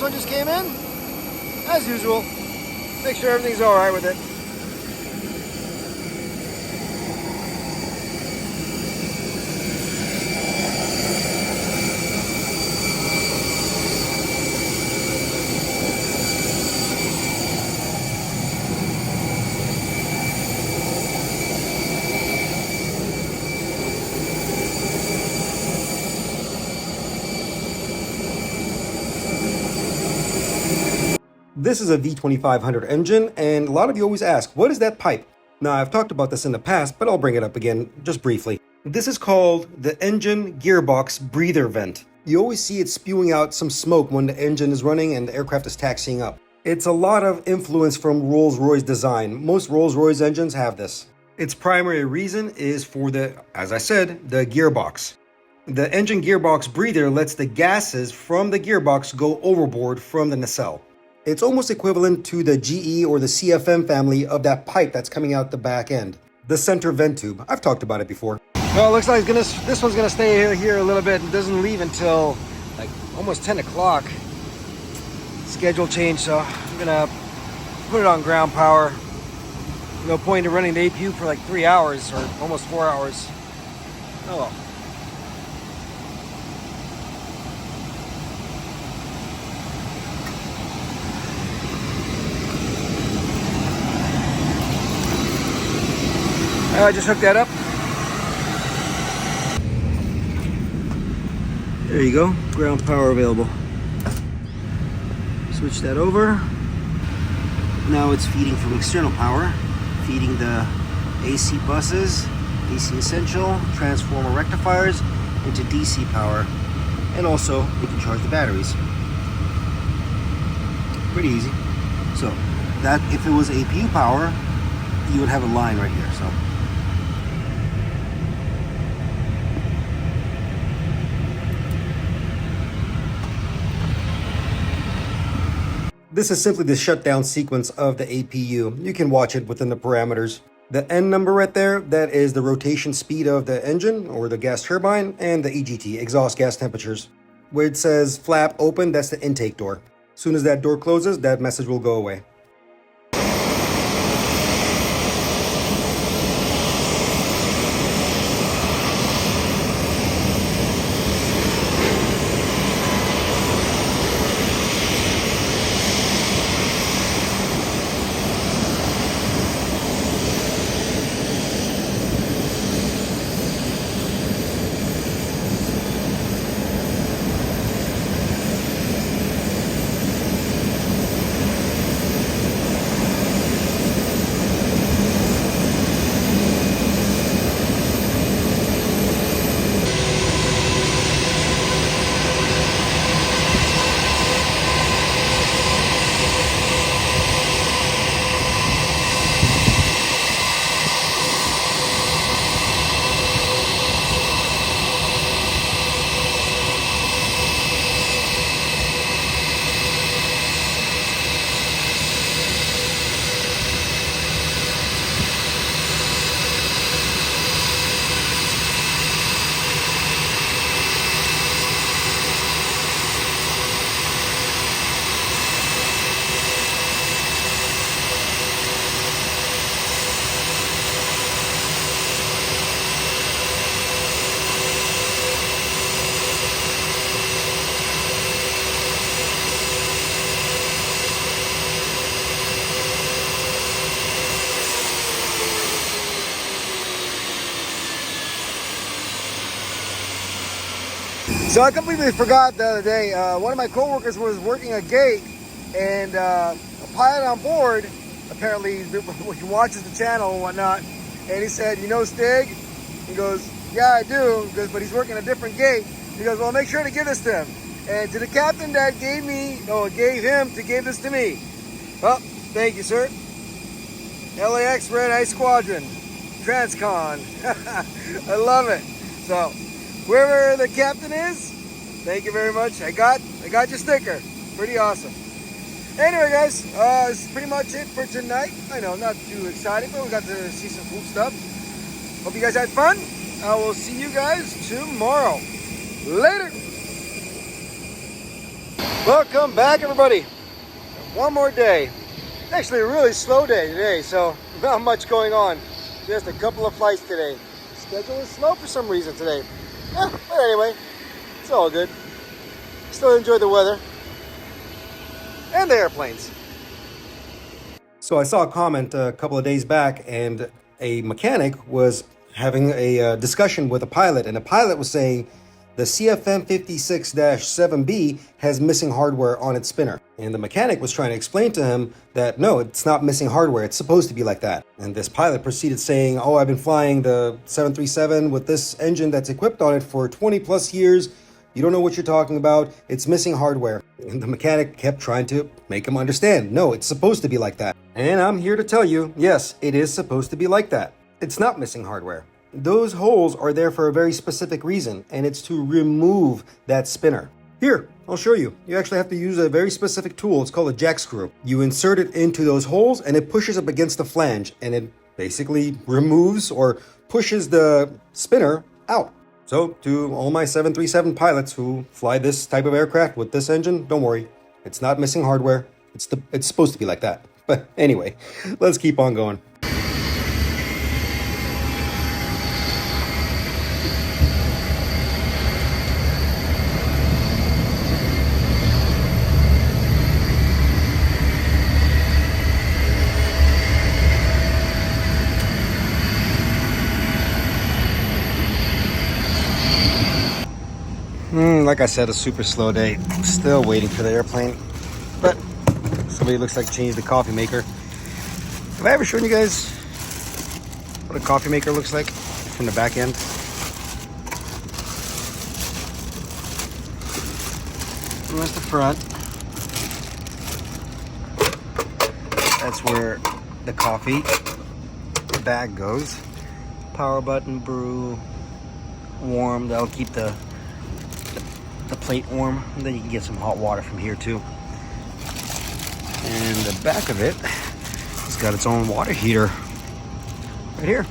one just came in. As usual, make sure everything's all right with it. This is a V2500 engine, and a lot of you always ask, what is that pipe? Now, I've talked about this in the past, but I'll bring it up again just briefly. This is called the engine gearbox breather vent. You always see it spewing out some smoke when the engine is running and the aircraft is taxiing up. It's a lot of influence from Rolls-Royce design. Most Rolls-Royce engines have this. Its primary reason is for the, as I said, the gearbox. The engine gearbox breather lets the gases from the gearbox go overboard from the nacelle. It's almost equivalent to the GE or the CFM family of that pipe that's coming out the back end. The center vent tube. I've talked about it before. Well, it looks like this one's gonna stay here a little bit and doesn't leave until like almost 10 o'clock. Schedule change, so I'm gonna put it on ground power. No point in running the APU for like 3 hours or almost 4 hours. Oh well. I just hooked that up. There you go, ground power available. Switch that over. Now it's feeding from external power, feeding the AC buses, AC Essential, transformer rectifiers into DC power, and also you can charge the batteries. Pretty easy. So that if it was APU power, you would have a line right here. So. This is simply the shutdown sequence of the APU. You can watch it within the parameters. The N number right there, that is the rotation speed of the engine or the gas turbine, and the EGT, exhaust gas temperatures. Where it says flap open, that's the intake door. As soon as that door closes, that message will go away. So I completely forgot the other day, one of my coworkers was working a gate, and a pilot on board, apparently he watches the channel and whatnot, and he said, you know Stig? He goes, yeah, I do. He goes, but he's working a different gate. He goes, well, make sure to give this to him. And to the captain that gave him to give this to me. Well, thank you, sir. LAX Red Eye Squadron, Transcon. I love it. So, whoever the captain is, thank you very much. I got your sticker. Pretty awesome. Anyway, guys, this is pretty much it for tonight. I know, not too exciting, but we got to see some cool stuff. Hope you guys had fun. I will see you guys tomorrow. Later. Welcome back, everybody. One more day. It's actually a really slow day today, so not much going on. Just a couple of flights today. The schedule is slow for some reason today. Yeah, but anyway, it's all good. Still enjoy the weather and the airplanes. So I saw a comment a couple of days back, and a mechanic was having a discussion with a pilot, and the pilot was saying the CFM 56-7B has missing hardware on its spinner. And the mechanic was trying to explain to him that no, it's not missing hardware, it's supposed to be like that. And this pilot proceeded saying, oh, I've been flying the 737 with this engine that's equipped on it for 20 plus years. You don't know what you're talking about. It's missing hardware. And the mechanic kept trying to make him understand, no, it's supposed to be like that. And I'm here to tell you, yes, it is supposed to be like that. It's not missing hardware. Those holes are there for a very specific reason, and it's to remove that spinner. Here, I'll show you. You actually have to use a very specific tool. It's called a jack screw. You insert it into those holes, and it pushes up against the flange, and it basically removes or pushes the spinner out. So, to all my 737 pilots who fly this type of aircraft with this engine, don't worry. It's not missing hardware. It's supposed to be like that. But anyway, let's keep on going. Like I said, a super slow day. Still waiting for the airplane. But somebody looks like changed the coffee maker. Have I ever shown you guys what a coffee maker looks like from the back end? And that's the front. That's where the coffee bag goes. Power button, brew, warm. That'll keep the plate warm, and then you can get some hot water from here too. And the back of it has got its own water heater right here.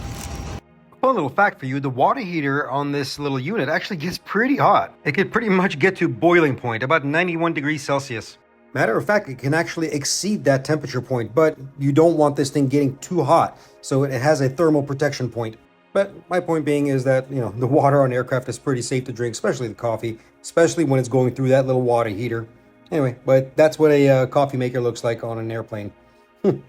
Fun little fact for you, the water heater on this little unit actually gets pretty hot. It could pretty much get to boiling point, about 91 degrees Celsius. Matter of fact, it can actually exceed that temperature point, but you don't want this thing getting too hot, so it has a thermal protection point. But my point being is that, the water on aircraft is pretty safe to drink, especially the coffee, especially when it's going through that little water heater. Anyway, but that's what a coffee maker looks like on an airplane. And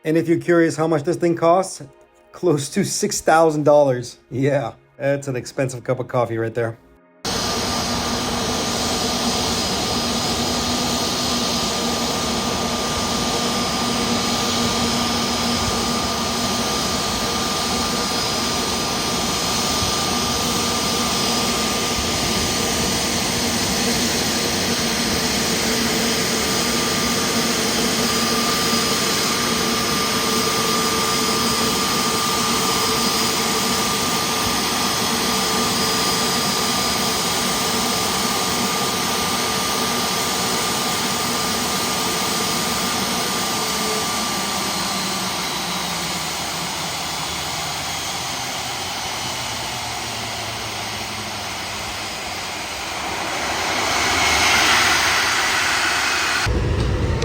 if you're curious how much this thing costs, close to $6,000. Yeah, that's an expensive cup of coffee right there.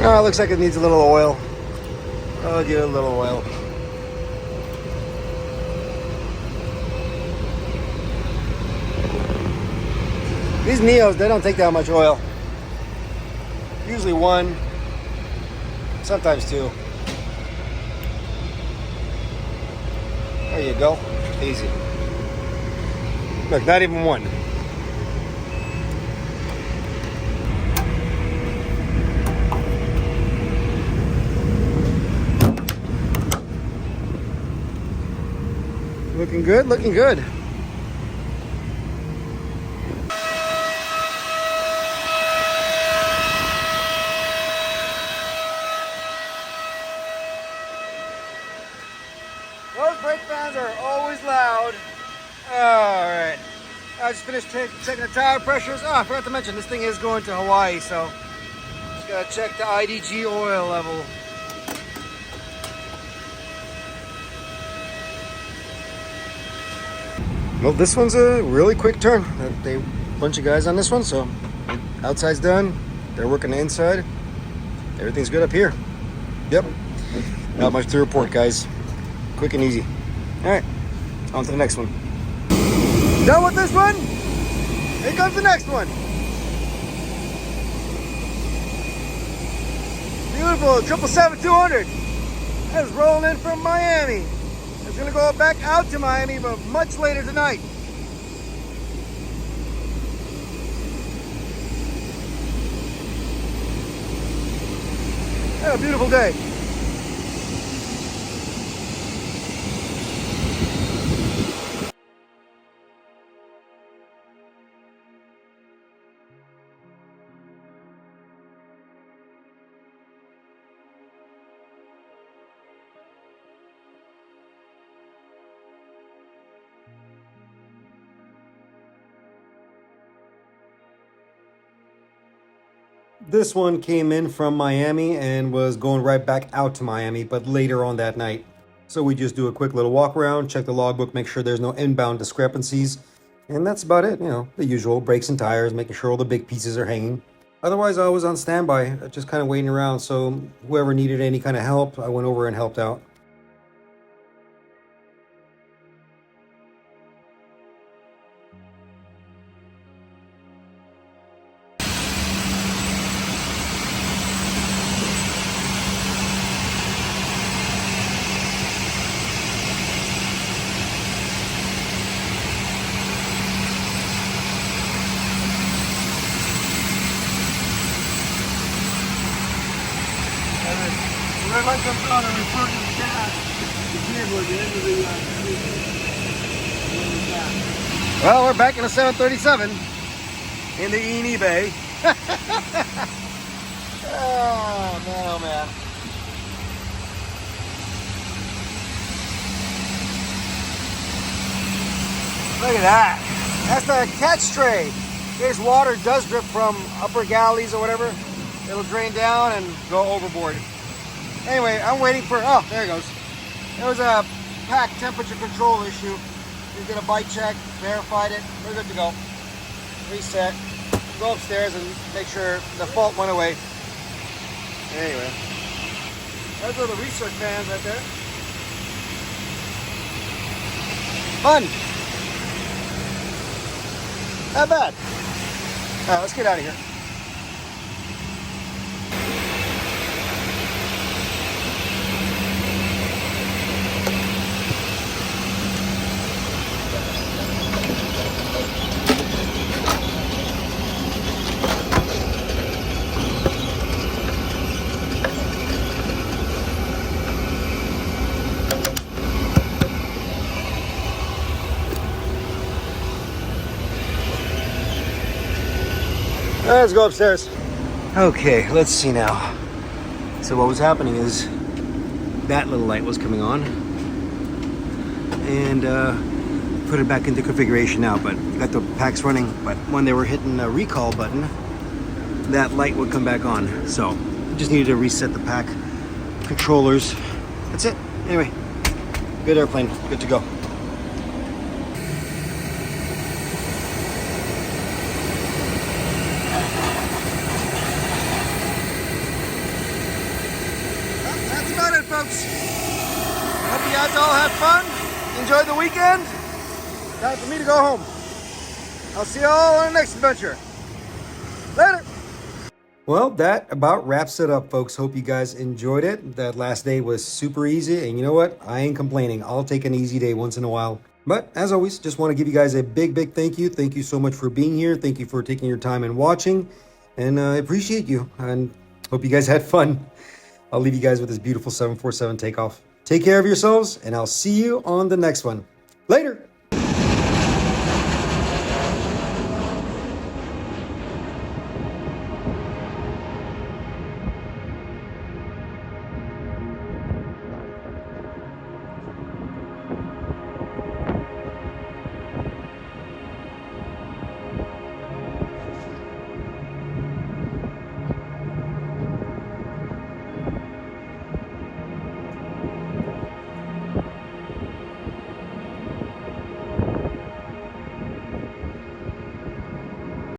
Oh, it looks like it needs a little oil. I'll give it a little oil. These Neos, they don't take that much oil. Usually one, sometimes two. There you go. Easy. Look, not even one. Looking good, looking good. Those brake fans are always loud. Alright. I just finished checking the tire pressures. Oh, I forgot to mention, this thing is going to Hawaii, so just gotta check the IDG oil level. Well, this one's a really quick turn. A bunch of guys on this one, so outside's done, They're working the inside. Everything's good up here. Yep. Not much to report, guys. Quick and easy. All right, on to the next one. Done with this one? Here comes the next one. Beautiful 777-200. That's rolling in from Miami. It's gonna go back out to Miami, but much later tonight. Had a beautiful day. This one came in from Miami and was going right back out to Miami, but later on that night. So we just do a quick little walk around, check the logbook, make sure there's no inbound discrepancies. And that's about it, you know, the usual, brakes and tires, making sure all the big pieces are hanging. Otherwise, I was on standby, just kind of waiting around. So whoever needed any kind of help, I went over and helped out. Whenever I come down and refer to the gas, the kid was the end of the gas. Well, we're back in a 737 in the E&E Bay. Oh, man, oh, man. Look at that. That's the catch tray. In case water does drip from upper galleys or whatever, it'll drain down and go overboard. Anyway, I'm waiting for, oh, there it goes. There was a pack temperature control issue. We did a bite check, verified it, we're good to go. Reset, go upstairs and make sure the fault went away. Anyway, those are the research fans right there. Fun. Not bad. All right, let's get out of here. Let's go upstairs. Okay, let's see now. So what was happening is that little light was coming on and put it back into configuration now, but got the packs running, but when they were hitting the recall button, that light would come back on. So just needed to reset the pack controllers. That's it. Anyway, good airplane, good to go. Folks, hope you guys all had fun, enjoyed the weekend. Time for me to go home. I'll see you all on the next adventure. Later. Well, that about wraps it up, folks. Hope you guys enjoyed it. That last day was super easy, and you know what? I ain't complaining. I'll take an easy day once in a while. But as always, just want to give you guys a big thank you. Thank you so much for being here. Thank you for taking your time and watching, and I appreciate you, and hope you guys had fun. I'll leave you guys with this beautiful 747 takeoff. Take care of yourselves, and I'll see you on the next one.